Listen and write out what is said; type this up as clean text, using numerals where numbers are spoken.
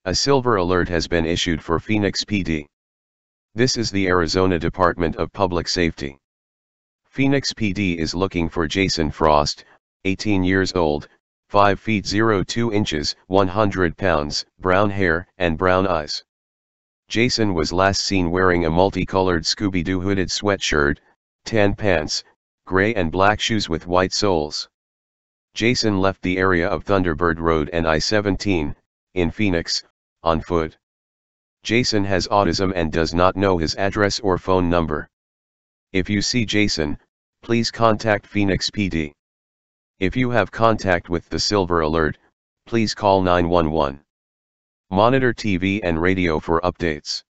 A silver alert has been issued for Phoenix PD. This is the Arizona Department of Public Safety. Phoenix PD is looking for Jason Frost, 18 years old, 5 feet 02 inches, 100 pounds, brown hair and brown eyes. Jason was last seen wearing a multicolored Scooby-Doo hooded sweatshirt, tan pants, gray and black shoes with white soles. Jason left the area of Thunderbird Road and I-17, in Phoenix, on foot. Jason has autism and does not know his address or phone number. If you see Jason, please contact Phoenix PD. If you have contact with the Silver Alert, please call 911. Monitor TV and radio for updates.